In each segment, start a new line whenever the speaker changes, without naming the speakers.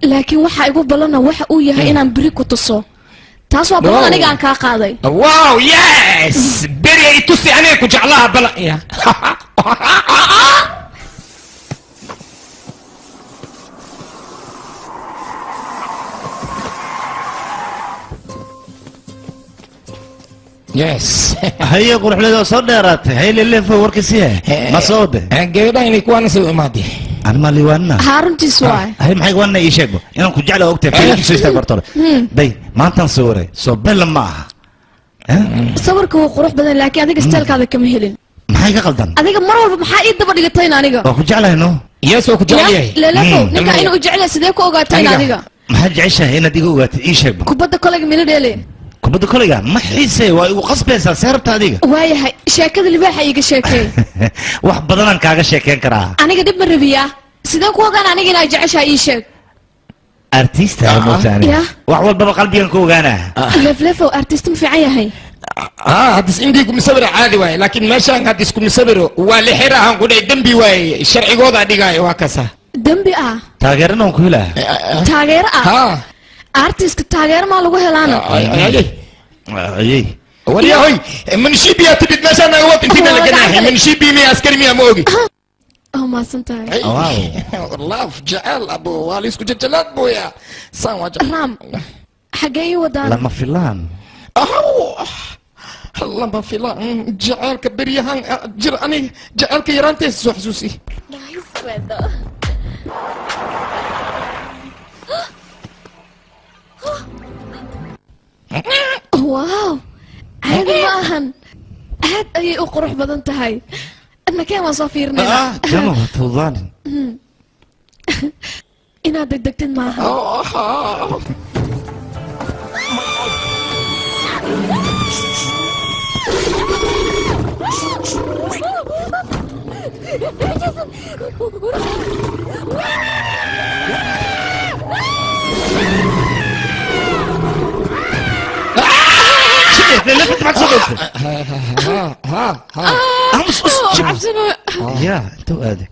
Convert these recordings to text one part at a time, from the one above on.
لكن waxa igu balana waxa uu yahay inaan biri ku tuso taas waa balan aniga aan ka qaaday
wow yes biri ay tusi aniga ku jeclaha balan ya yes
هيا قروح لي صار ديرات هي اللي في وركسيه ما صوده
gabadha inay ku aan soo imaadey
أنا مالي وانا
هارنتيس waay
هي maxay وانا ii sheego inaan ku jeclahay waqti fiican soo istaag bartore day maantan sawirey soo bel ma aha
sawirku waa qurux badan laakiin adiga steelkaada kama helin
maxay ka qaldan
adiga mar walba maxaa ii daba dhigatayna aniga
waa ku jeclahay no
yes oo ku jeclahay
leelafo ninka inuu jeclahay sidee ku ogaatayna adiga
maxaa jeceshahay inaad iga ogaatid ii sheeg
kubadda kolayga mila dheele
kubadda kolayga ma xiisay waa igu qasbaysaa seerabta adiga
waayahay sheekada libaaxa iga sheekay
wax badan aan kaaga sheekeen karaa
aniga dib ma rabiyaa sidee ku ogaan aniga inaa jeceshahay ii sheeg
artista mootani wax walba qalbigan ku ogaana
leflefo artist ma fiican yahay
hadis indii ku misabir caadi waay laakiin meeshaan hadis ku misabiro waa la xirahan ku dhay dambi waay sharcigooda dhigay waa kasa
dambi
taageerana ku helaa
taageer artist taageer ma lagu helaana
ayay
waliya hoy man shibiya tibid meeshaan naga wad intii la ganahay man shibi mi askari mi amoogi
ما سنتاي
واو والله جعل ابو والي اسكو جلاد بويا سان وجه
رام حقي ودان
لما فلان
لما فلان جعل كبريهان جر اني جعل كيرانتي حسوسي
نايس ويدا واو هذا maahan aad ayay u qurux badan tahay أنا كم أصافيرنا
كم تفضل
إنا دقدقتين معها
لفت معك صوتك يا انتو هذا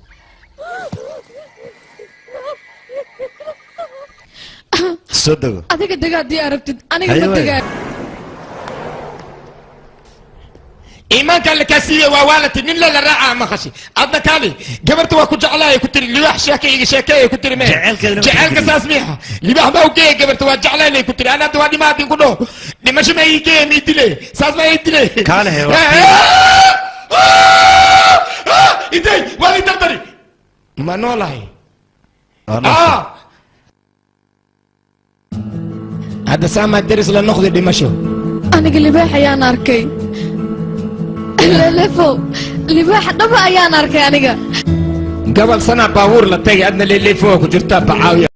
صدق
هذيك الدقات دي عرفت انا قبل الدقات
إيمان كان لكاسية ووالتي من لا راعة ما خشي أدنى كالي قبرت وكنت على كنت اللي واحد شاكي كنت رمي جعلك أساس ميحة اللي واحد ما وكي قبرت وجعل لي كنت أنا دوادي ما أدين كله لما شو ما يجي ميدلي ساس ما يدلي
كاله هو
إيدي والي تقدري ما نولاي هذا سامع الدرس لنأخذ دمشق
أنا قلبي حيان أركي لفو libaax dhaba ayaan arkay aniga
قبل سنة باور لتاي أدنى اللي فوق وجرتها بعاوية